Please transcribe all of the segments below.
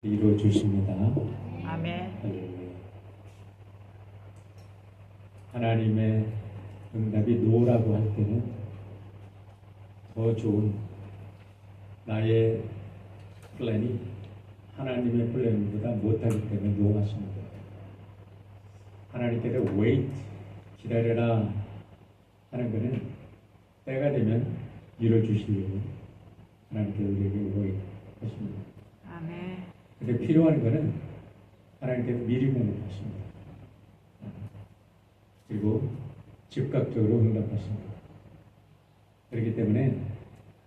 이루어 주십니다. 아멘. 할렐루야. 하나님의 응답이 노라고 할 때는 더 좋은 나의 플랜이 하나님의 플랜보다 못하기 때문에 노하십니다. 하나님께서 wait, 기다려라 하는 것은 때가 되면 이루어주시려고 하나님께서 우리에게 wait 하십니다. 아멘. 근데 필요한 것은 하나님께서 미리 공급하십니다. 그리고 즉각적으로 응답하십니다. 그렇기 때문에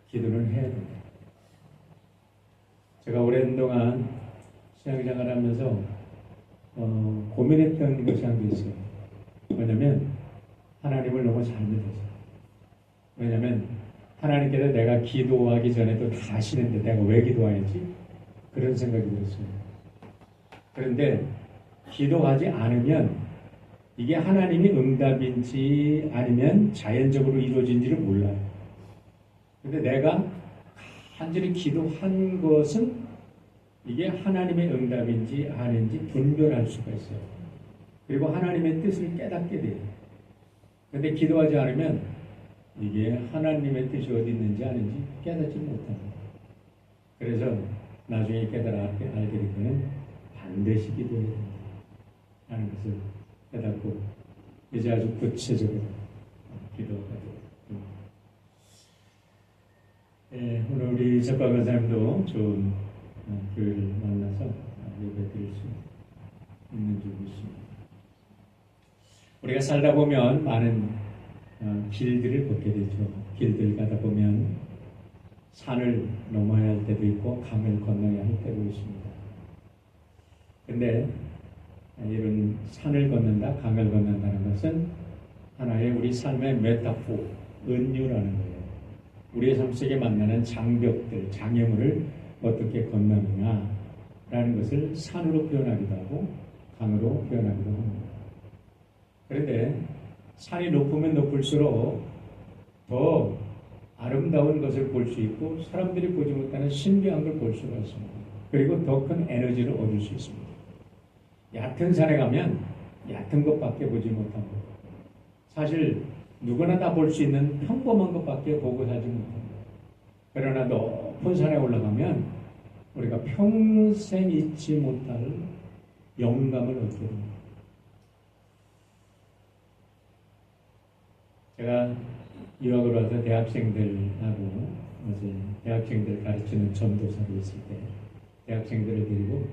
기도는 해야 됩니다. 제가 오랜 동안 신앙생활을 하면서 고민했던 것이 한 게 있어요. 뭐냐면 하나님을 너무 잘 믿었어요. 왜냐면 하나님께서 내가 기도하기 전에도 다 아시는데 내가 왜 기도해야지? 그런 생각이 들었어요. 그런데 기도하지 않으면 이게 하나님이 응답인지 아니면 자연적으로 이루어진지를 몰라요. 근데 내가 간절히 기도한 것은 이게 하나님의 응답인지 아닌지 분별할 수가 있어요. 그리고 하나님의 뜻을 깨닫게 돼요. 근데 기도하지 않으면 이게 하나님의 뜻이 어디 있는지 아닌지 깨닫지 못합니다. 그래서 나중에 알게 되면 반드시 기도해야 됩니다 하는 것을 깨닫고 이제 아주 구체적으로 기도하도록 합니다. 오늘 우리 이석과 권사님도 좋은 교회를 만나서 예배 드릴 수 있는 줄 믿습니다. 우리가 살다 보면 많은 길들을 걷게 되죠. 길들 가다 보면 산을 넘어야 할 때도 있고 강을 건너야 할 때도 있습니다. 근데 이런 산을 걷는다, 강을 건넌다는 것은 하나의 우리 삶의 메타포, 은유라는 거예요. 우리의 삶 속에 만나는 장벽들, 장애물을 어떻게 건너느냐라는 것을 산으로 표현하기도 하고 강으로 표현하기도 합니다. 그런데 산이 높으면 높을수록 더 아름다운 것을 볼 수 있고 사람들이 보지 못하는 신비한 걸 볼 수가 있습니다. 그리고 더 큰 에너지를 얻을 수 있습니다. 얕은 산에 가면 얕은 것밖에 보지 못합니다. 사실 누구나 다 볼 수 있는 평범한 것밖에 보고 살지 못합니다. 그러나 높은 산에 올라가면 우리가 평생 잊지 못할 영감을 얻게 됩니다. 제가 유학을 와서 대학생들하고 어제 대학생들 가르치는 전도사로 있을 때 대학생들을 데리고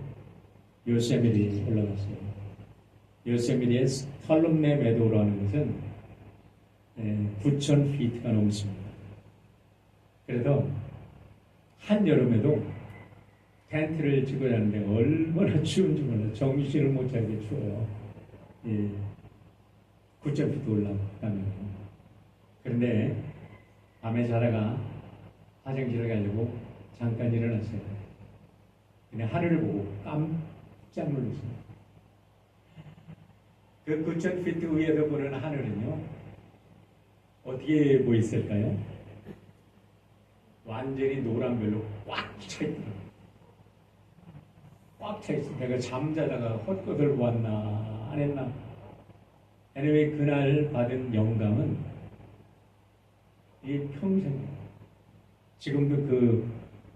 요세미리 올라갔어요. 요세미리의 스탈룸네 메도라는 것은 9,000피트가 넘습니다. 그래서 한여름에도 텐트를 치고 자는데 얼마나 추운지 몰라요. 정신을 못 차리게 추워요. 9,000피트 올라가면. 그런데 밤에 자다가 화장실을 가려고 잠깐 일어났어요. 그냥 하늘을 보고 깜짝 놀랐습니다. 그 9,000피트 위에서 보는 하늘은요, 어떻게 보였을까요? 완전히 노란별로 꽉 차있더라고요. 꽉 차있어. 내가 잠자다가 헛것을 보았나 안 했나. anyway, 그날 받은 영감은 이 평생 지금도 그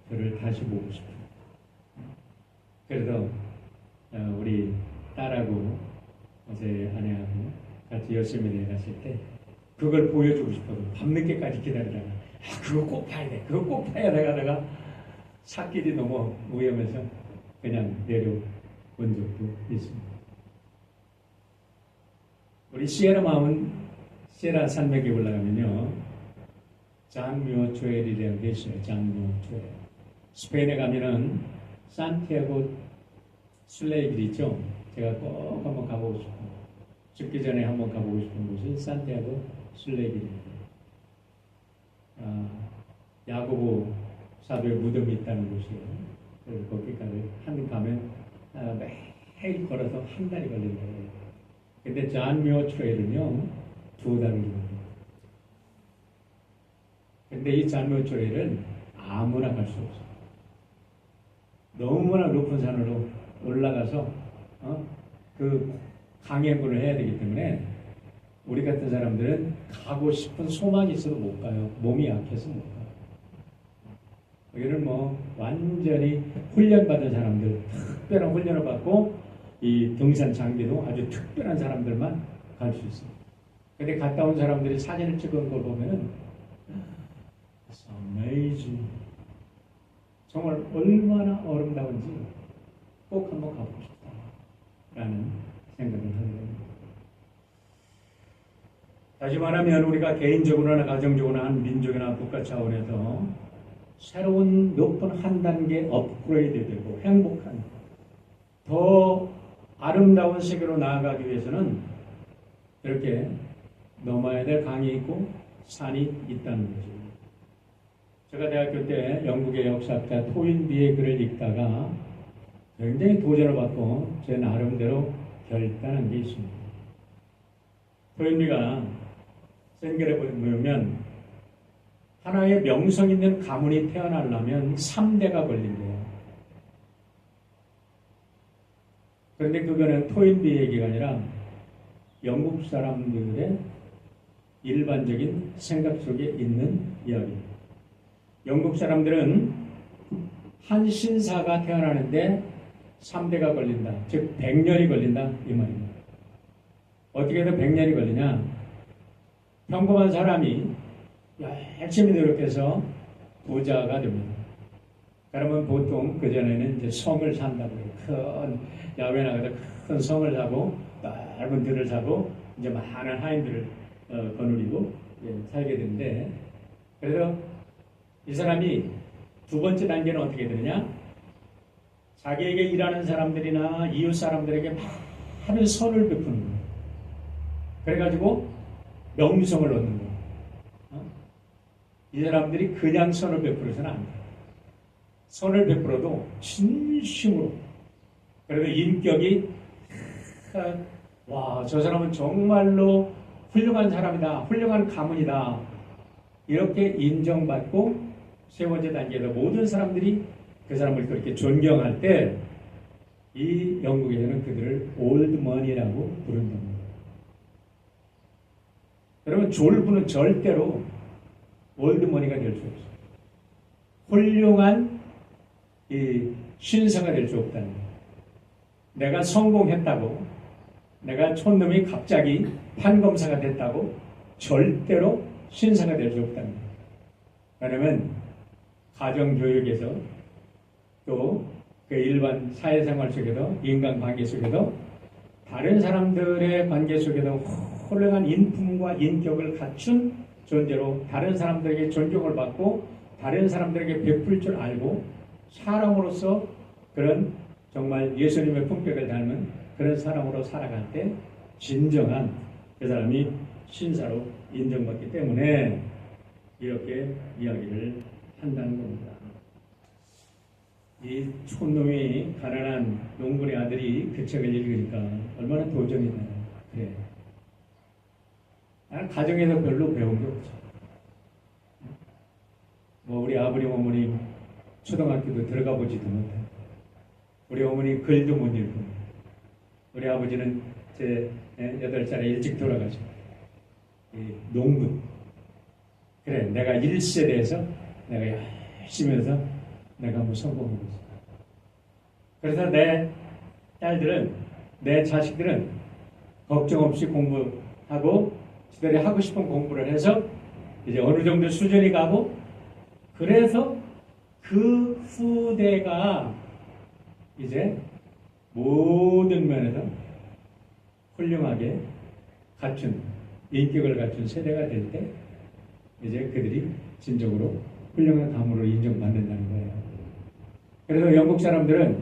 별을 다시 보고 싶어요. 그래서 우리 딸하고 어제 아내하고 같이 요세미리에 갔을 때 그걸 보여주고 싶어서 밤늦게까지 기다리다가 그거 꼭 봐야 돼. 그거 꼭 봐야 돼. 가다가 산길이 너무 위험해서 그냥 내려온 적도 있습니다. 우리 시에라 마운 시에라 산맥에 올라가면요, 잔묘 조엘이라고 계셔요. 잔묘 조엘. 스페인에 가면은 산티아고 순례의 길 있죠. 제가 꼭 한번 가보고 싶어요. 죽기 전에 한번 가보고 싶은 곳이 산티아고 순례의 길입니다. 야고보 사도의 무덤이 있다는 곳이에요. 그래서 거기까지 가면 매일 걸어서 한 달이 걸리는 거예요. 근데 잔묘 트레일은요 2달을 걸립니다. 근데 이 잔묘 트레일은 아무나 갈 수 없어요. 너무나 높은 산으로 올라가서 그 강행군을 해야 되기 때문에 우리 같은 사람들은 가고 싶은 소망이 있어도 못 가요. 몸이 약해서 못 가요. 여기는 뭐 완전히 훈련받은 사람들, 특별한 훈련을 받고 이 등산 장비도 아주 특별한 사람들만 갈 수 있어요. 근데 갔다 온 사람들이 사진을 찍은 걸 보면은 It's amazing. 정말 얼마나 아름다운지 꼭 한번 가보고 싶다라는 생각을 하게 됩니다. 다시 말하면 우리가 개인적으로나 가정적으로나 한 민족이나 국가 차원에서 새로운 높은 한 단계 업그레이드 되고 행복한 더 아름다운 세계로 나아가기 위해서는 이렇게 넘어야 될 강이 있고 산이 있다는 거죠. 제가 대학교 때 영국의 역사학자 토인비의 글을 읽다가 굉장히 도전을 받고 제 나름대로 결단한 게 있습니다. 토인비가 쓴 글에 보면 하나의 명성 있는 가문이 태어나려면 3대가 걸린대요. 그런데 그거는 토인비 얘기가 아니라 영국 사람들의 일반적인 생각 속에 있는 이야기입니다. 영국 사람들은 한 신사가 태어나는데 3대가 걸린다. 즉 100년이 걸린다 이 말입니다. 어떻게 해서 100년이 걸리냐? 평범한 사람이 열심히 노력해서 부자가 됩니다. 그러면 보통 그전에는 이제 성을 산다고 해요. 큰 야외 나가서 큰 성을 사고 넓은 들을 사고 이제 많은 하인들을 거느리고 살게 되는데, 그래서 이 사람이 두 번째 단계는 어떻게 되느냐? 자기에게 일하는 사람들이나 이웃 사람들에게 많은 선을 베푸는 거예요. 그래가지고 명성을 얻는 거예요. 이 사람들이 그냥 선을 베풀어서는 안 돼요. 선을 베풀어도 진심으로. 그래도 인격이 와, 저 사람은 정말로 훌륭한 사람이다. 훌륭한 가문이다. 이렇게 인정받고 세 번째 단계에서 모든 사람들이 그 사람을 그렇게 존경할 때 이 영국에서는 그들을 올드머니라고 부른답니다. 여러분, 졸부는 절대로 올드머니가 될 수 없어요. 훌륭한 이 신사가 될 수 없다는 거예요. 내가 성공했다고, 내가 촌놈이 갑자기 판검사가 됐다고 절대로 신사가 될 수 없다는 거예요. 왜냐하면 가정교육에서 또 그 일반 사회생활 속에도 인간관계 속에도 다른 사람들의 관계 속에도 훌륭한 인품과 인격을 갖춘 존재로 다른 사람들에게 존경을 받고 다른 사람들에게 베풀 줄 알고 사람으로서 그런 정말 예수님의 품격을 닮은 그런 사람으로 살아갈 때 진정한 그 사람이 신사로 인정받기 때문에 이렇게 이야기를 한다는 겁니다. 이 촌놈이 가난한 농부의 아들이 그 책을 읽으니까 얼마나 도전이나요. 그래. 나는 가정에서 별로 배운 게 없죠. 뭐 우리 아버님 어머니 초등학교도 들어가 보지도 못하고 우리 어머니 글도 못 읽고 우리 아버지는 제 8살에 일찍 돌아가시고 농부. 그래, 내가 1세대에서 내가 열심히 해서 내가 뭐 성공하고 있어. 그래서 내 딸들은, 내 자식들은 걱정 없이 공부하고 지들이 하고 싶은 공부를 해서 이제 어느 정도 수준이 가고, 그래서 그 후대가 이제 모든 면에서 훌륭하게 갖춘, 인격을 갖춘 세대가 될 때 이제 그들이 진정으로 훌륭한 가문으로 인정받는다는 거예요. 그래서 영국 사람들은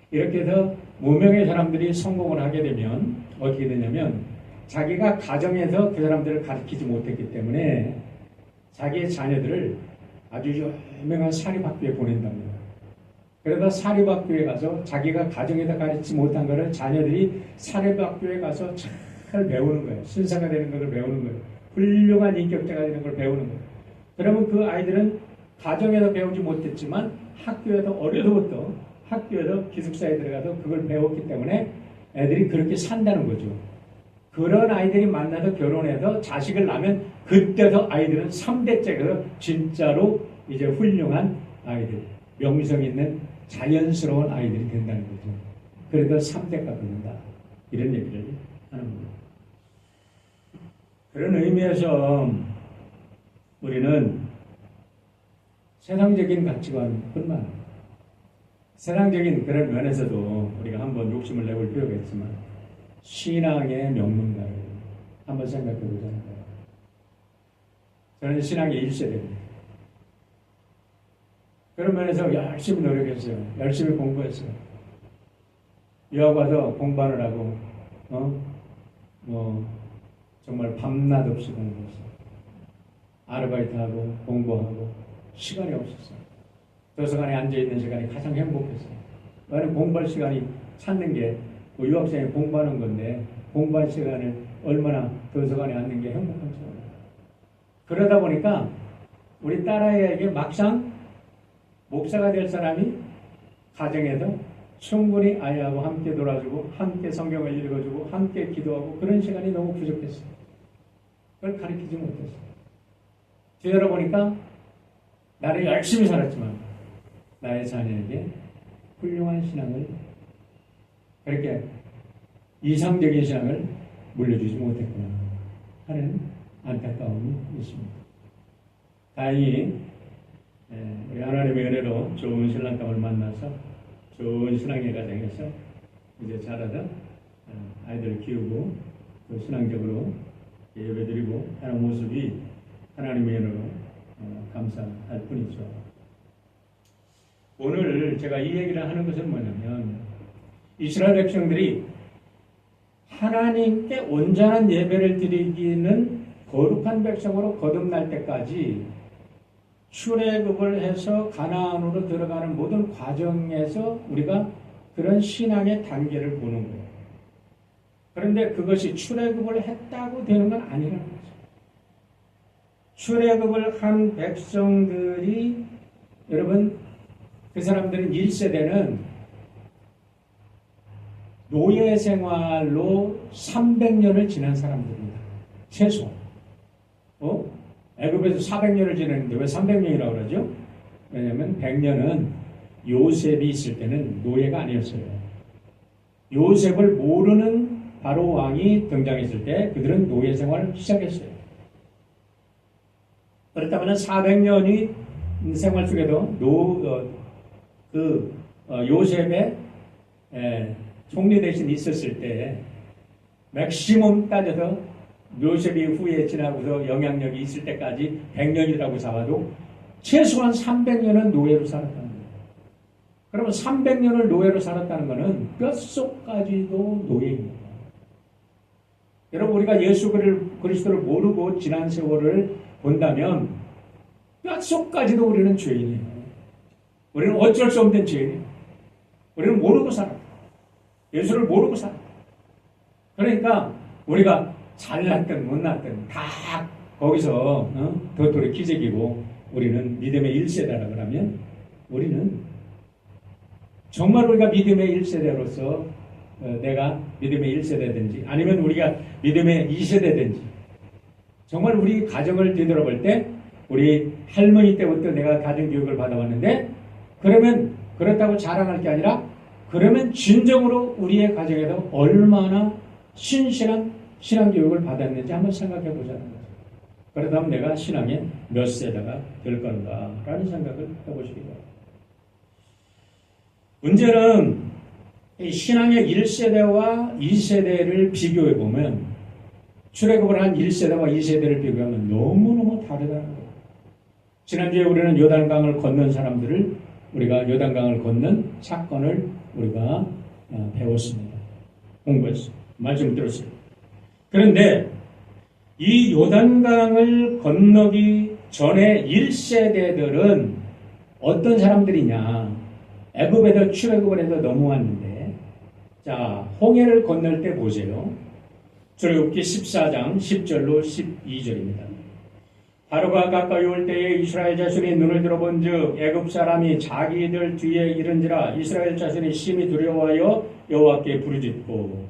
이렇게 해서 무명의 사람들이 성공을 하게 되면 어떻게 되냐면 자기가 가정에서 그 사람들을 가르치지 못했기 때문에 자기의 자녀들을 아주 유명한 사립학교에 보낸답니다. 그래서 사립학교에 가서 자기가 가정에서 가르치지 못한 것을 자녀들이 사립학교에 가서 잘 배우는 거예요. 신사가 되는 것을 배우는 거예요. 훌륭한 인격자가 되는 걸 배우는 거예요. 그러면 그 아이들은 가정에서 배우지 못했지만 학교에서 어려서부터 학교에도 기숙사에 들어가도 그걸 배웠기 때문에 애들이 그렇게 산다는 거죠. 그런 아이들이 만나서 결혼해서 자식을 낳으면 그때도 아이들은 3대째가 진짜로 이제 훌륭한 아이들, 명성 있는 자연스러운 아이들이 된다는 거죠. 그래도 3대가 그런다. 이런 얘기를 하는 겁니다. 그런 의미에서 우리는 세상적인 가치관뿐만 아니라 세상적인 그런 면에서도 우리가 한번 욕심을 내볼 필요가 있지만 신앙의 명문가를 한번 생각해 보자는 거예요. 저는 신앙의 1세대입니다. 그런 면에서 열심히 노력했어요. 열심히 공부했어요. 유학 와서 공부하느라고 정말 밤낮 없이 공부했어요. 아르바이트하고 공부하고 시간이 없었어요. 도서관에 앉아있는 시간이 가장 행복했어요. 나는 공부할 시간이 찾는 게 유학생이 공부하는 건데 공부할 시간을 얼마나 도서관에 앉는 게 행복한지 몰라요. 그러다 보니까 우리 딸아이에게 막상 목사가 될 사람이 가정에서 충분히 아이하고 함께 놀아주고 함께 성경을 읽어주고 함께 기도하고 그런 시간이 너무 부족했어요. 그걸 가르치지 못했어요. 뒤돌아보니까 나는 열심히 살았지만 나의 자녀에게 훌륭한 신앙을 그렇게 이상적인 신앙을 물려주지 못했구나 하는 안타까움이 있습니다. 다행히 우리 하나님의 은혜로 좋은 신랑감을 만나서 좋은 신앙의 가정에서 이제 자라다 아이들을 키우고 또 신앙적으로 예배드리고 하는 모습이 하나님의 은혜로 감사할 뿐이죠. 오늘 제가 이 얘기를 하는 것은 뭐냐면 이스라엘 백성들이 하나님께 온전한 예배를 드리기는 거룩한 백성으로 거듭날 때까지 출애굽을 해서 가나안으로 들어가는 모든 과정에서 우리가 그런 신앙의 단계를 보는 거예요. 그런데 그것이 출애굽을 했다고 되는 건 아니라는 거죠. 출애굽을 한 백성들이 여러분 그 사람들은 1세대는 노예 생활로 300년을 지난 사람들입니다. 최소. 애굽에서 400년을 지냈는데 왜 300년이라고 그러죠? 왜냐하면 100년은 요셉이 있을 때는 노예가 아니었어요. 요셉을 모르는 바로 왕이 등장했을 때 그들은 노예 생활을 시작했어요. 그렇다면 400년이 생활 속에도 요셉의 총리 대신 있었을 때 맥시멈 따져서 요셉이 후에 지나고서 영향력이 있을 때까지 100년이라고 잡아도 최소한 300년은 노예로 살았다는 거예요. 그러면 300년을 노예로 살았다는 것은 뼛속까지도 노예입니다. 여러분 우리가 예수 그리스도를 모르고 지난 세월을 본다면 뼛속까지도 우리는 죄인이에요. 우리는 어쩔 수 없는 죄인이에요. 우리는 모르고 살았다. 예수를 모르고 살았다. 그러니까 우리가 잘났든 못났든 다 거기서 도토리 기재기고 우리는 믿음의 1세대라 그러면 우리는 정말 우리가 믿음의 1세대로서 내가 믿음의 1세대든지 아니면 우리가 믿음의 2세대든지 정말 우리 가정을 뒤돌아볼 때 우리 할머니 때부터 내가 가정교육을 받아왔는데 그러면 그렇다고 자랑할 게 아니라 그러면 진정으로 우리의 가정에도 얼마나 신실한 신앙교육을 받았는지 한번 생각해 보자는 거죠. 그러다면 내가 신앙의 몇 세대가 될 건가 라는 생각을 해보시기 바랍니다. 문제는 이 신앙의 1세대와 2세대를 비교해 보면 출애굽을 한 1세대와 2세대를 비교하면 너무너무 다르다는 거예요. 지난주에 우리는 요단강을 건넌 사람들을 우리가 요단강을 건넌 사건을 우리가 배웠습니다. 공부했어요. 말씀을 들었어요. 그런데 이 요단강을 건너기 전에 1세대들은 어떤 사람들이냐? 애굽에서 출애굽을 해서 넘어왔는데 자, 홍해를 건널 때 보세요. 출애굽기 14장 10절로 12절입니다. 바로가 가까이 올 때에 이스라엘 자손이 눈을 들어본 즉 애굽 사람이 자기들 뒤에 이른지라 이스라엘 자손이 심히 두려워하여 여호와께 부르짖고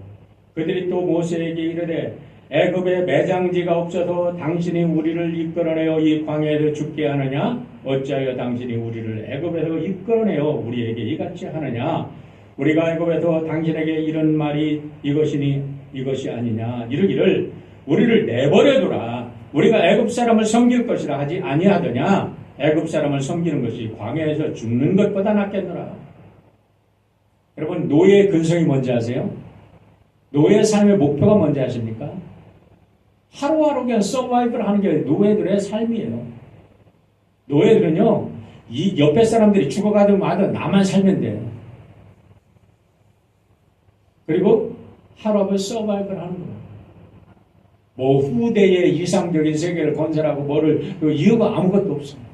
그들이 또 모세에게 이르되 애굽에 매장지가 없어서 당신이 우리를 이끌어내어 이 광야에서 죽게 하느냐 어찌하여 당신이 우리를 애굽에서 이끌어내어 우리에게 이같이 하느냐 우리가 애굽에서 당신에게 이런 말이 이것이 아니냐 이르기를 우리를 내버려두라 우리가 애굽 사람을 섬길 것이라 하지 아니하더냐 애굽 사람을 섬기는 것이 광야에서 죽는 것보다 낫겠노라. 여러분 노예의 근성이 뭔지 아세요? 노예 삶의 목표가 뭔지 아십니까? 하루하루 그냥 서바이벌 하는 게 노예들의 삶이에요. 노예들은요 이 옆에 사람들이 죽어가든 마든 나만 살면 돼요. 그리고 하루하루 서바이벌 하는 거예요. 뭐 후대의 이상적인 세계를 건설하고 뭐를 이유가 아무것도 없습니다.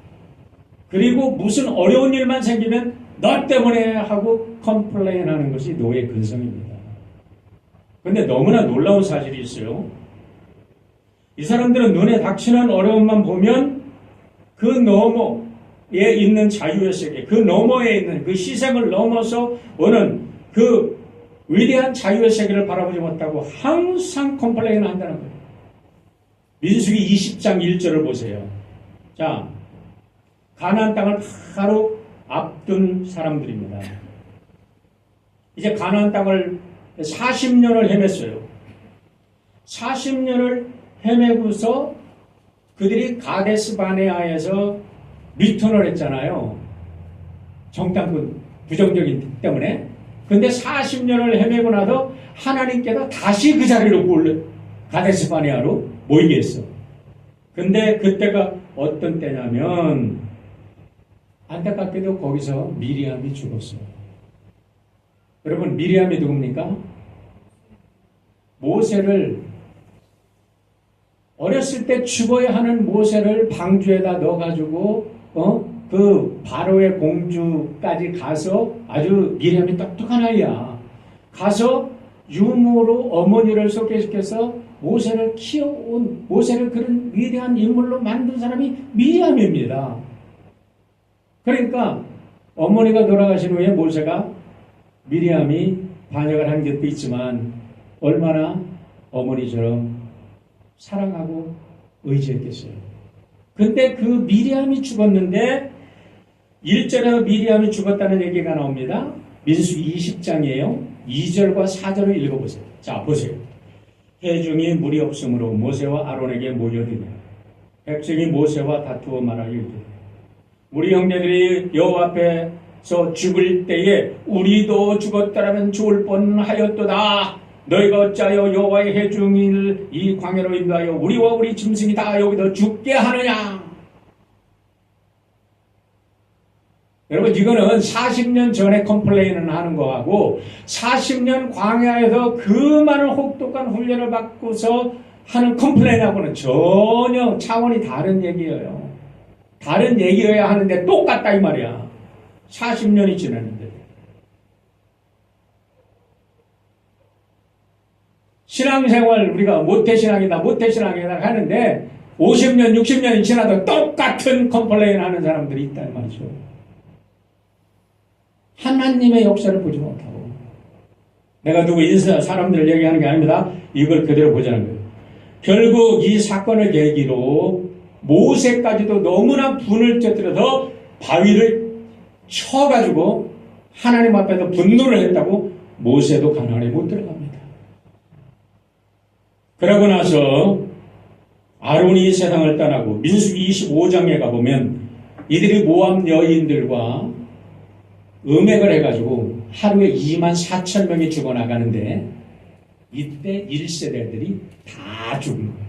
그리고 무슨 어려운 일만 생기면 너 때문에 하고 컴플레인 하는 것이 노예 근성입니다. 그런데 너무나 놀라운 사실이 있어요. 이 사람들은 눈에 닥치는 어려움만 보면 그 너머에 있는 자유의 세계, 그 너머에 있는 그 희생을 넘어서 오는 그 위대한 자유의 세계를 바라보지 못하고 항상 컴플레인 한다는 거예요. 민수기 20장 1절을 보세요. 자, 가나안 땅을 바로 앞둔 사람들입니다. 이제 가나안 땅을 40년을 헤맸어요. 40년을 헤매고서 그들이 가데스 바네아에서 리턴을 했잖아요. 정탐꾼 부정적인 때문에. 근데 40년을 헤매고 나서 하나님께서 다시 그 자리로 가데스 바네아로 모이게 했어. 근데 그때가 어떤 때냐면 안타깝게도 거기서 미리암이 죽었어요. 여러분 미리암이 누굽니까? 모세를 어렸을 때 죽어야 하는 모세를 방주에다 넣어가지고 그 바로의 공주까지 가서 아주 미리암이 똑똑한 아이야. 가서 유모로 어머니를 소개시켜서 모세를 키워온 모세를 그런 위대한 인물로 만든 사람이 미리암입니다. 그러니까 어머니가 돌아가신 후에 모세가 미리암이 반역을 한 것도 있지만 얼마나 어머니처럼 사랑하고 의지했겠어요. 근데 그 미리암이 죽었는데 1절에 미리암이 죽었다는 얘기가 나옵니다. 민수기 20장이에요. 2절과 4절을 읽어보세요. 자, 보세요. 회중이 물이 없으므로 모세와 아론에게 모여드냐. 백성이 모세와 다투어 말하여 우리 형제들이 여호와 앞에서 죽을 때에 우리도 죽었다라면 좋을 뻔하였도다. 너희가 어찌하여 여호와의 회중을 이 광야로 인도하여 우리와 우리 짐승이 다 여기서 죽게 하느냐. 여러분 이거는 40년 전에 컴플레인을 하는 거하고 40년 광야에서 그 많은 혹독한 훈련을 받고서 하는 컴플레인하고는 전혀 차원이 다른 얘기예요. 다른 얘기여야 하는데 똑같다 이 말이야. 40년이 지났는데. 신앙생활 우리가 모태신앙이다 하는데 50년 60년이 지나도 똑같은 컴플레인 하는 사람들이 있다는 말이죠. 하나님의 역사를 보지 못하고 내가 누구 인사 사람들을 얘기하는 게 아닙니다. 이걸 그대로 보자는 거예요. 결국 이 사건을 계기로 모세까지도 너무나 분을 터뜨려서 바위를 쳐가지고 하나님 앞에서 분노를 했다고 모세도 가나안에 못 들어갑니다. 그러고 나서 아론이 세상을 떠나고 민수기 25장에 가보면 이들이 모압 여인들과 음행을 해가지고 하루에 24,000명이 죽어나가는데 이때 1세대들이 다 죽은 거예요.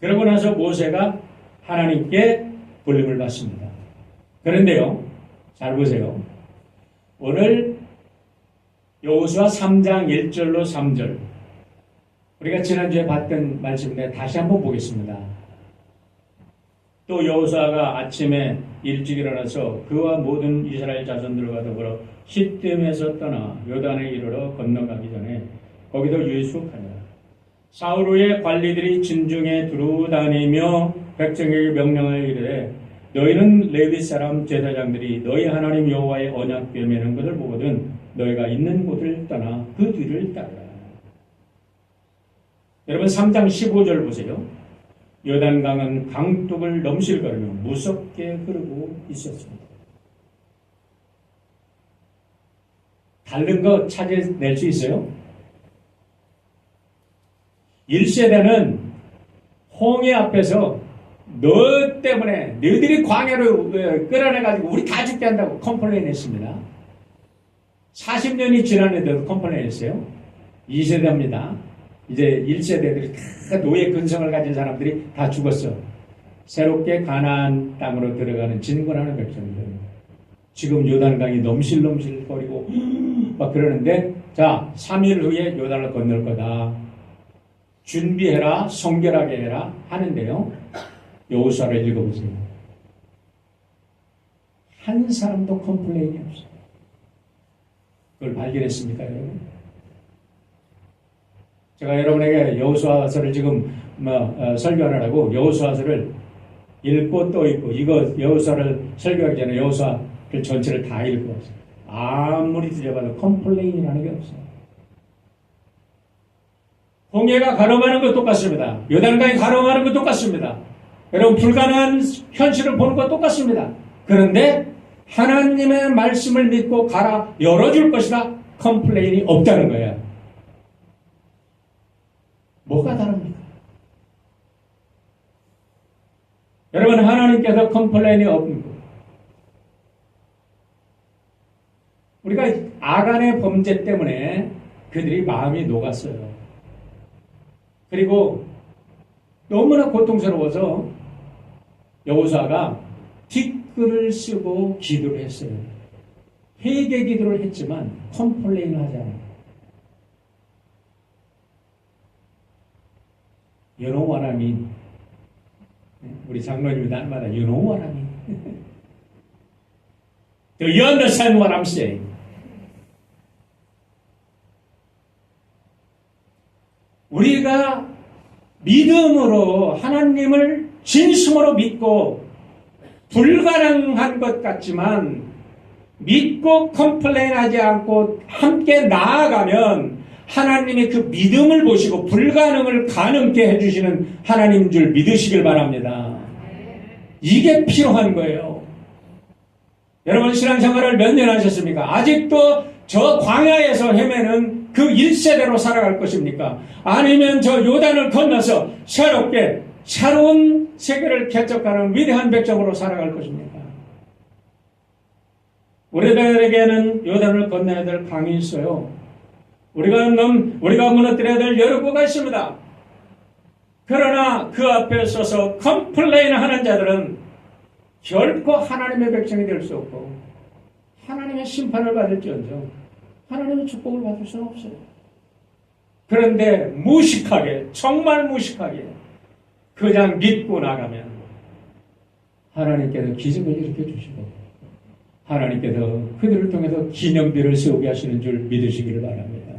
그러고 나서 모세가 하나님께 불림을 받습니다. 그런데요, 잘 보세요. 오늘 여호수아 3장 1절로 3절 우리가 지난주에 봤던 말씀인데 다시 한번 보겠습니다. 또 여호수아가 아침에 일찍 일어나서 그와 모든 이스라엘 자손들과 더불어 시뜸에서 떠나 요단에 이르러 건너가기 전에 거기서 유숙하니라. 사울 의 관리들이 진중에 두루 다니며 백성에게 명령을 이르되 너희는 레위 사람 제사장들이 너희 하나님 여호와의 언약궤 매는 것을 보거든 너희가 있는 곳을 떠나 그 뒤를 따르라. 여러분 3장 15절 보세요. 요단강은 강둑을 넘실거리며 무섭게 흐르고 있었습니다. 다른 거 찾아낼 수 있어요? 1세대는 홍해 앞에서 너 때문에 너희들이 광야로 끌어내가지고 우리 다 죽게 한다고 컴플레인 했습니다. 40년이 지났는데도 컴플레인 했어요. 2세대입니다. 이제 1세대들이 다 노예 근성을 가진 사람들이 다 죽었어. 새롭게 가나안 땅으로 들어가는 진군하는 백성들. 지금 요단강이 넘실넘실거리고 막 그러는데 자 3일 후에 요단을 건널 거다. 준비해라, 성결하게 해라 하는데요. 여호수아를 읽어보세요. 한 사람도 컴플레인이 없어요. 그걸 발견했습니까, 여러분? 제가 여러분에게 여호수아서를 지금 설교하느라고 여호수아서를 읽고 또 읽고 이거 여호수아를 설교하기 전에 여호수아를 전체를 다 읽고 왔어요. 아무리 뒤져봐도 컴플레인이라는 게 없어요. 홍해가 가름하는 것 똑같습니다. 요단강이 가름하는 것 똑같습니다. 여러분 불가능한 현실을 보는 것 똑같습니다. 그런데 하나님의 말씀을 믿고 가라 열어줄 것이다. 컴플레인이 없다는 거예요. 뭐가 다릅니까? 여러분 하나님께서 컴플레인이 없고 우리가 아간의 범죄 때문에 그들이 마음이 녹았어요. 그리고 너무나 고통스러워서 여호수아가 티끌을 쓰고 기도를 했어요. 회개 기도를 했지만 컴플레인을 하지 않아요. You know what I mean? 우리 장로님이 날마다 You know what I mean? Do you understand what I'm saying? 우리가 믿음으로 하나님을 진심으로 믿고 불가능한 것 같지만 믿고 컴플레인하지 않고 함께 나아가면 하나님의 그 믿음을 보시고 불가능을 가능케 해주시는 하나님인 줄 믿으시길 바랍니다. 이게 필요한 거예요. 여러분 신앙생활을 몇 년 하셨습니까? 아직도 저 광야에서 헤매는 그 1세대로 살아갈 것입니까? 아니면 저 요단을 건너서 새롭게 새로운 세계를 개척하는 위대한 백성으로 살아갈 것입니까? 우리들에게는 요단을 건너야 될 강이 있어요. 우리가 무너뜨려야 될 여러구가 있습니다. 그러나 그 앞에 서서 컴플레인 하는 자들은 결코 하나님의 백성이 될 수 없고 하나님의 심판을 받을지언정 하나님의 축복을 받을 수는 없어요. 그런데 무식하게 정말 무식하게 그냥 믿고 나가면 하나님께서 기적을 일으켜 주시고 하나님께서 그들을 통해서 기념비를 세우게 하시는 줄 믿으시기를 바랍니다.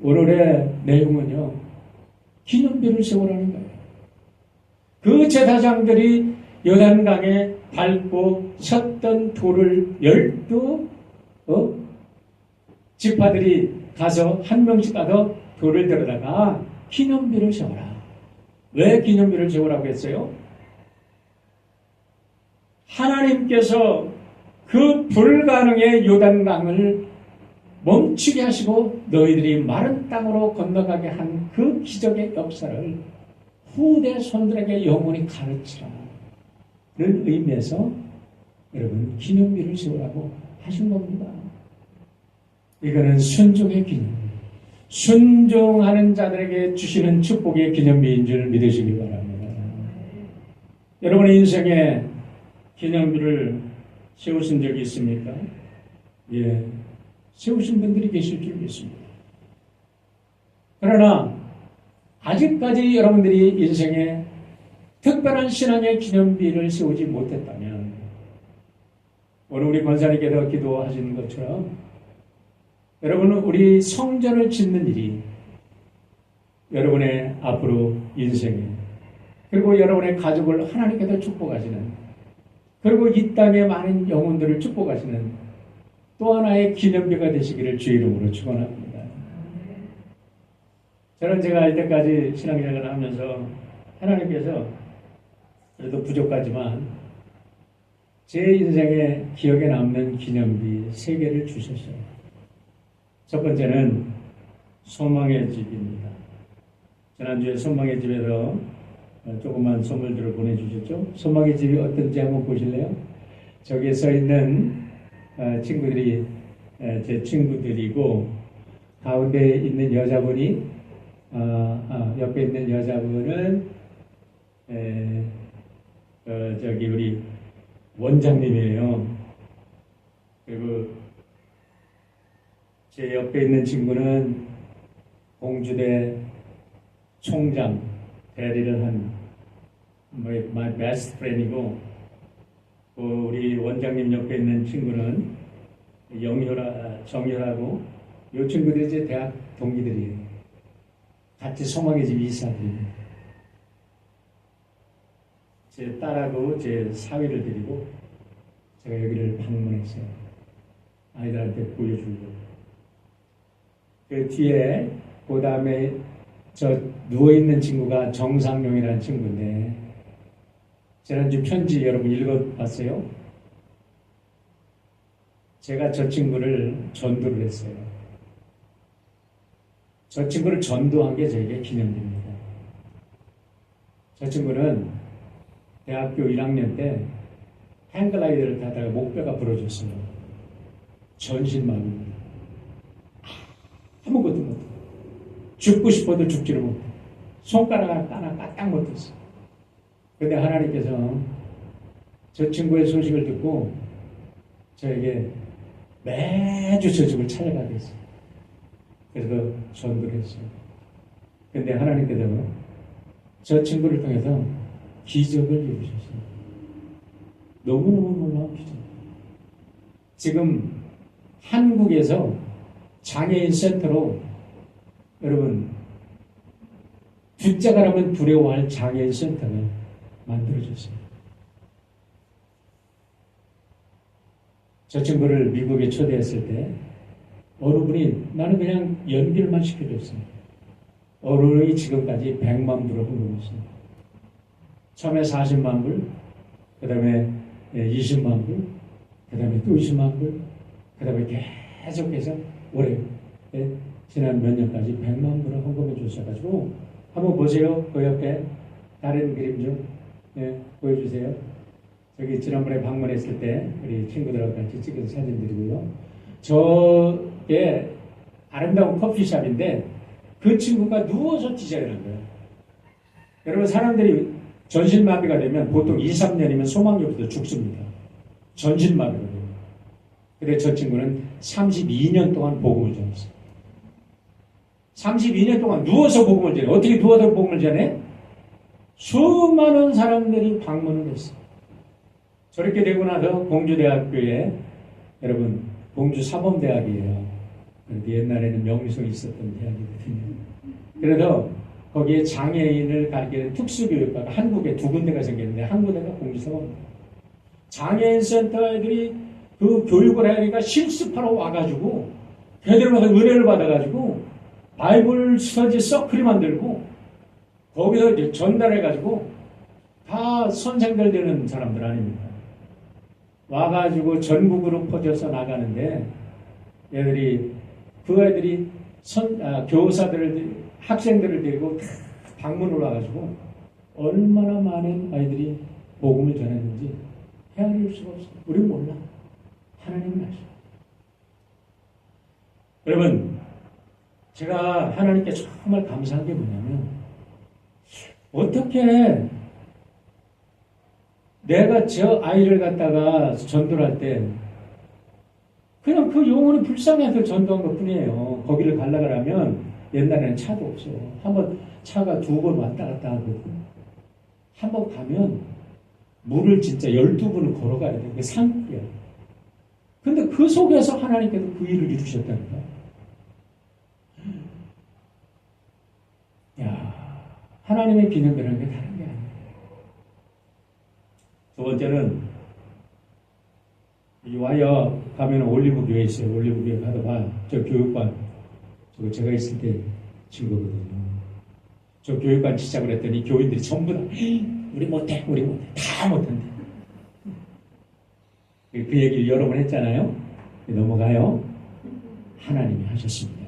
오늘의 내용은요. 기념비를 세우라는 거예요. 그 제사장들이 요단강에 밟고 섰던 돌을 12 지파들이 가서 한 명씩 가서 돌을 들여다가 기념비를 세워라. 왜 기념비를 세우라고 했어요? 하나님께서 그 불가능의 요단강을 멈추게 하시고 너희들이 마른 땅으로 건너가게 한 그 기적의 역사를 후대 손들에게 영원히 가르치라는 의미에서 여러분 기념비를 세우라고 하신 겁니다. 이거는 순종의 기념비, 순종하는 자들에게 주시는 축복의 기념비인 줄 믿으시기 바랍니다. 여러분의 인생에 기념비를 세우신 적이 있습니까? 예, 세우신 분들이 계실 줄 믿습니다. 그러나 아직까지 여러분들이 인생에 특별한 신앙의 기념비를 세우지 못했다면 오늘 우리 권사님께서 기도하신 것처럼 여러분은 우리 성전을 짓는 일이 여러분의 앞으로 인생에, 그리고 여러분의 가족을 하나님께서 축복하시는, 그리고 이 땅의 많은 영혼들을 축복하시는 또 하나의 기념비가 되시기를 주의 이름으로 축원합니다. 저는 제가 이때까지 신앙생활을 하면서 하나님께서 그래도 부족하지만 제 인생에 기억에 남는 기념비 3개를 주셨어요. 첫 번째는 소망의 집입니다. 지난주에 소망의 집에서 조그만 선물들을 보내주셨죠. 소망의 집이 어떤지 한번 보실래요? 저기에 서 있는 친구들이 제 친구들이고, 가운데 있는 여자분이 옆에 있는 여자분은 저기 우리 원장님이에요. 그리고 제 옆에 있는 친구는 공주대 총장 대리를 한 my best friend이고, 우리 원장님 옆에 있는 친구는 정효라고, 이 친구들이 이제 대학 동기들이에요. 같이 소망의 집 이사들이에요. 제 딸하고 제 사위를 데리고 제가 여기를 방문했어요. 아이들한테 보여주려고. 그 뒤에, 그 다음에 저 누워있는 친구가 정상용이라는 친구인데, 지난주 편지 여러분 읽어봤어요? 제가 저 친구를 전도를 했어요. 저 친구를 전도한 게 저에게 기념입니다. 저 친구는 대학교 1학년 때 행글라이더를 타다가 목뼈가 부러졌어요. 전신마비입니다. 아무것도 못해. 죽고 싶어도 죽지를 못해. 손가락 하나 까딱 못했어. 그런데 하나님께서 저 친구의 소식을 듣고 저에게 매주 저 집을 찾아가게 했어요. 그래서 전도를 했어요. 그런데 하나님께서 저 친구를 통해서 기적을 이루셨어요. 너무너무 놀라운 기적. 지금 한국에서 장애인 센터로, 여러분, 둘째가 라면 두려워할 장애인 센터가 만들어졌어요. 저 친구를 미국에 초대했을 때 어느 분이 나는 그냥 연결만 시켜줬어요. 어느 분이 지금까지 100만 불을 헌금했어요. 처음에 40만 불, 그 다음에 20만 불, 그 다음에 또 20만 불, 그 다음에 계속해서 올해 지난 몇 년까지 100만 불을 헌금해 주셔가지고, 한번 보세요. 그 옆에 다른 그림 좀 보여주세요. 저기 지난번에 방문했을 때 우리 친구들하고 같이 찍은 사진들이고요. 저게 아름다운 커피숍인데 그 친구가 누워서 디자인한 거예요. 여러분, 사람들이 전신마비가 되면 보통 2, 3년이면 소망이 없어서 죽습니다. 전신마비가 돼요. 근데 저 친구는 32년 동안 복음을 전했어요. 32년 동안 누워서 복음을 전해. 어떻게 누워서 복음을 전해? 수많은 사람들이 방문을 했어요. 저렇게 되고 나서 공주대학교에, 여러분, 공주사범대학이에요. 옛날에는 명성이 있었던 대학이거든요. 그래서 거기에 장애인을 가르치는 특수교육과가 한국에 2군데가 생겼는데, 한 군데가 공주사범. 장애인 센터 애들이 그 교육을 하니까 실습하러 와가지고 걔들 와서 은혜를 받아가지고 바이블 스터디 서클이 만들고 거기서 이제 전달해가지고 다 선생들 되는 사람들 아닙니까? 와가지고 전국으로 퍼져서 나가는데, 애들이 그 애들이 교사들을, 학생들을 데리고 방문을 와가지고 얼마나 많은 아이들이 복음을 전했는지 헤아릴 수가 없어요. 우리는 몰라. 하나님은 아시죠. 여러분, 제가 하나님께 정말 감사한 게 뭐냐면, 어떻게 내가 저 아이를 갖다가 전도를 할 때 그냥 그 영혼이 불쌍해서 전도한 것 뿐이에요. 거기를 가려고 하면 옛날에는 차도 없어요. 한번 차가 2번 왔다 갔다 하거든. 한번 가면 물을 진짜 12번을 걸어가야 돼. 그게 산길이야. 근데 그 속에서 하나님께서 그 일을 이루셨다니까. 야, 하나님의 기념이라는 게 다른 게 아니에요. 두 번째는 이 와이어 가면 올리브 교회 있어요. 올리브 교회 가다가 저 교육관 저거 제가 있을 때 친구거든요. 저 교육관 시작을 했더니 교인들이 전부 다 우리 못해 다 못한대. 그 얘기를 여러 번 했잖아요. 넘어가요. 하나님이 하셨습니다.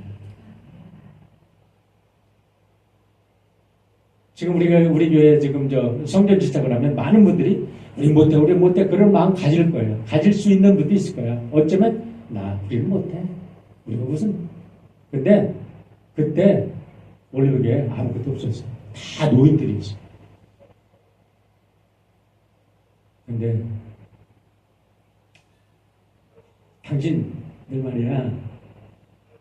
지금 우리 교회 지금 저 성전 시작을 하면 많은 분들이 우리 못해 그런 마음 가질 거예요. 가질 수 있는 분도 있을 거야. 어쩌면 우리는 못해. 우리가 무슨 근데 그때 올리브교회 아무것도 없었어요. 다 노인들이었어요. 근데 당신들 말이야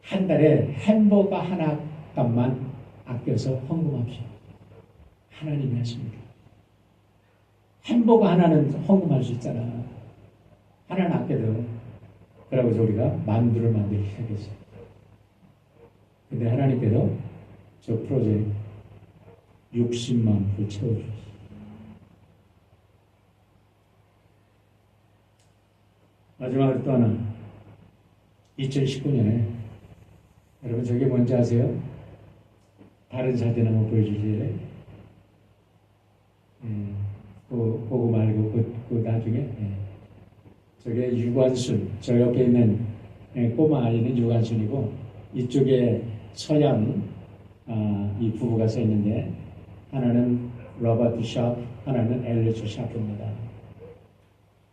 한 달에 햄버거 하나 값만 아껴서 헌금합시다. 하나님이 하십니다. 햄버거 하나는 헌금할 수 있잖아. 하나는 아껴도. 그러고서 우리가 만두를 만들기 시작했어요. 근데 하나님께서 저 프로젝트 60만 불 채워주셨어요. 마지막으로 또 하나 2019년에 여러분 저게 뭔지 아세요? 다른 사진 한번 보여주세요. 그거 말고 그 나중에 저게 유관순 저 옆에 있는 꼬마 아이는 유관순이고 이쪽에 서양 이 부부가 서 있는데 하나는 로버트 샤프 하나는 앨리스 샤프입니다.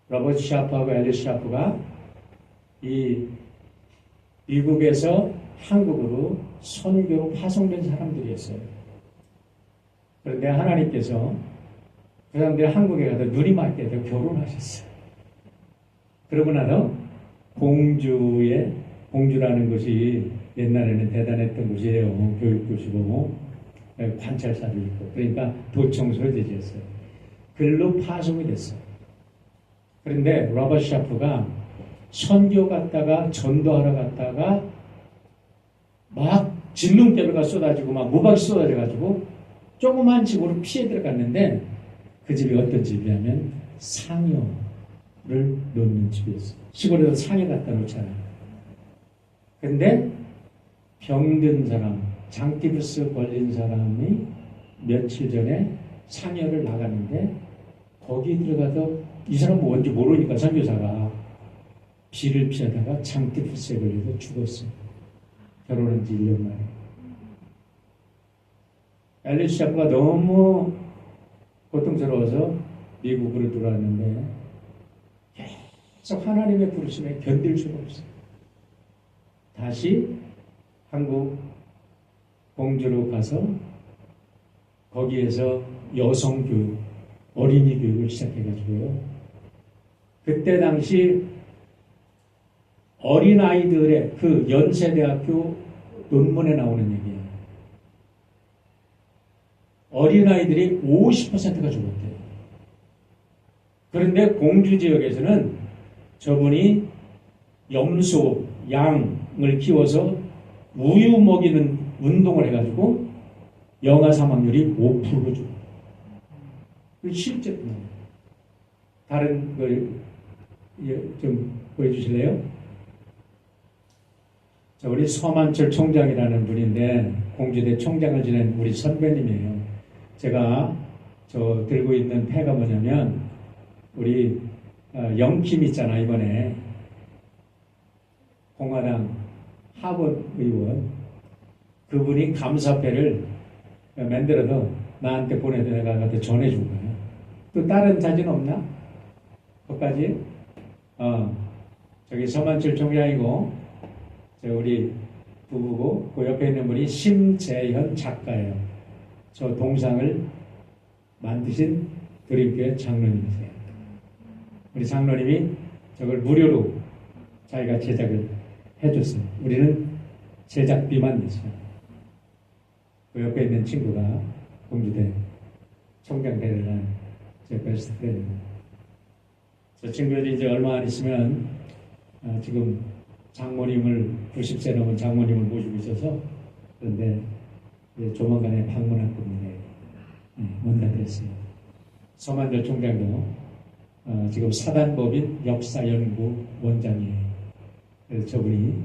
로버트 샤프하고 앨리스 샤프가 이 미국에서 한국으로 선교로 파송된 사람들이었어요. 그런데 하나님께서 그 사람들이 한국에 가서 눈이 맞게 해서 결혼하셨어요. 그러고 나서 공주라는 것이 옛날에는 대단했던 곳이에요. 교육도시고 관찰사도 있고 그러니까 도청 소재지였어요. 글로 파송이 됐어요. 그런데 로버트 샤프가 선교 갔다가 전도하러 갔다가 막 진눈깨비가 쏟아지고 막 무박이 쏟아져가지고 조그만 집으로 피해 들어갔는데 그 집이 어떤 집이냐면 상여를 놓는 집이었어요. 시골에서 상여 갖다 놓잖아요. 근데 병든 사람, 장티푸스 걸린 사람이 며칠 전에 상여를 나갔는데 거기 들어가서 이 사람은 뭔지 모르니까 선교사가 비를 피하다가 장티푸스에 걸려서 죽었어요. 결혼한 지 1년 만에. 앨리스 샤프가 너무 고통스러워서 미국으로 들어왔는데 계속 하나님의 부르심에 견딜 수가 없어요. 다시 한국 공주로 가서 거기에서 여성교육, 어린이 교육을 시작해가지고요. 그때 당시 어린아이들의 그 연세대학교 논문에 나오는 얘기예요. 어린아이들이 50%가 죽었대요. 그런데 공주 지역에서는 저분이 염소, 양을 키워서 우유 먹이는 운동을 해가지고 영아 사망률이 5%로 죽어요. 실제 다른 걸 좀 보여주실래요? 자, 우리 서만철 총장이라는 분인데 공주대 총장을 지낸 우리 선배님이에요. 제가 저 들고 있는 패가 뭐냐면 우리 영킴 있잖아. 이번에 공화당 하원 의원 그분이 감사패를 만들어서 나한테 보내서 내가 나한테 전해준 거야. 또 다른 사진 없나? 거기까지? 저기 서만철 총장이고 저 우리 부부고 그 옆에 있는 분이 심재현 작가예요. 저 동상을 만드신 드림교회 장로님이세요. 우리 장로님이 저걸 무료로 자기가 제작을 해줬어요. 우리는 제작비만 냈어요. 그 옆에 있는 친구가 공주대 총장 대회를 제 베스트 프렌드입니다. 저 친구들이 이제 얼마 안 있으면 지금 장모님을 90세 넘은 장모님을 모시고 있어서 그런데 조만간에 방문할 겁니다. 원달했어요. 서만들 총장도 지금 사단법인 역사연구 원장이에요. 그래서 저분이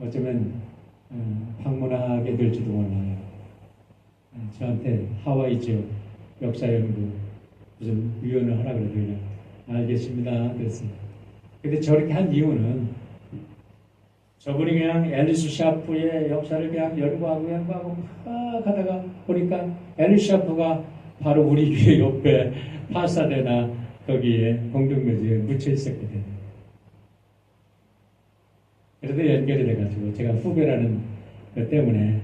어쩌면 방문하게 될지도 몰라요. 저한테 하와이 지역 역사연구 무슨 위원을 하라 그러더니 알겠습니다 그랬어요. 근데 저렇게 한 이유는 저분이 그냥 앨리스 샤프의 역사를 그냥 연구하고 막 하다가 보니까 앨리스 샤프가 바로 우리 교회 옆에 파사데나 거기에 공동묘지에 묻혀 있었거든요. 그래도 연결이 돼가지고 제가 후배라는 것 때문에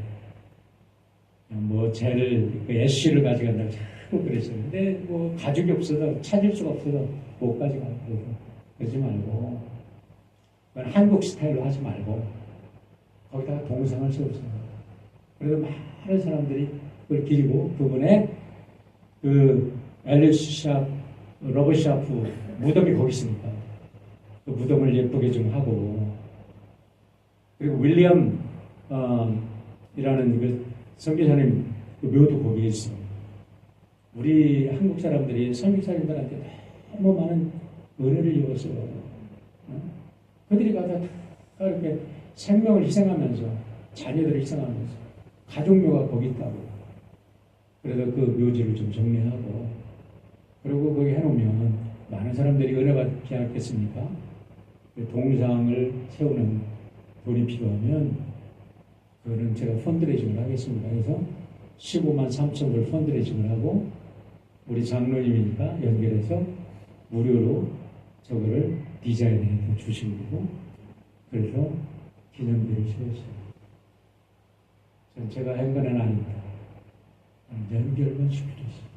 뭐 쟤를 그 애쉬를 가져간다고 자꾸 그랬어요. 근데 뭐 가족이 없어서 찾을 수가 없어서 못 가져가고 그러지 말고 한국 스타일로 하지 말고 거기다가 동상을 세웠어요. 그래서 많은 사람들이 그걸 기리고 그분의 그 앨리스 샤프, 로버트 샤프 무덤이 거기 있으니까 그 무덤을 예쁘게 좀 하고 그리고 윌리엄 이라는 그 선교사님 그 묘도 거기에 있어. 우리 한국 사람들이 선교사님들한테 너무 많은 은혜를 입었어요. 그들이 가서 이렇게 생명을 희생하면서 자녀들을 희생하면서 가족묘가 거기 있다고. 그래서 그 묘지를 좀 정리하고 그리고 거기 해놓으면 많은 사람들이 은혜 받지 않겠습니까? 동상을 세우는 돈이 필요하면 그거는 제가 펀드레이징을 하겠습니다. 그래서 15만 3천 불 펀드레이징을 하고 우리 장로님이니까 연결해서 무료로 저거를 디자인해서 주신 거고 그래서 기념비를 세웠어요. 제가 한 건 아닙니다. 연결만 시켜줬어요.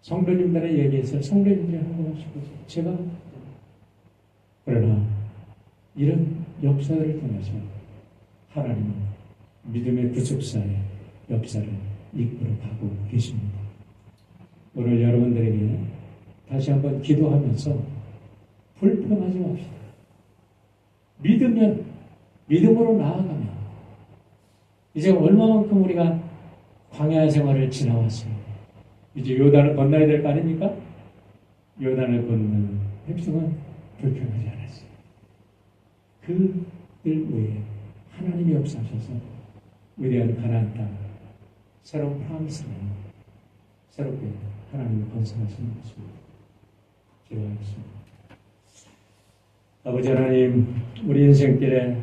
성도님들의 얘기해서 성도님들이 한 것만 시켜줬어요. 제가 그러나 이런 역사를 통해서 하나님은 믿음의 구속사의 역사를 이끌어 가고 계십니다. 오늘 여러분들에게 다시 한번 기도하면서 불평하지 맙시다. 믿으면 믿음으로 나아가면 이제 얼마만큼 우리가 광야 생활을 지나왔습니다. 이제 요단을 건너야 될 거 아닙니까? 요단을 건너는 백성은 불평하지 않았어요. 그들 외에 하나님이 역사하셔서 위대한 가나안 땅, 새로운 프랑스는 새롭게 하나님이 건설하시는 것입니다. 기도하겠습니다. 아버지 하나님, 우리 인생길에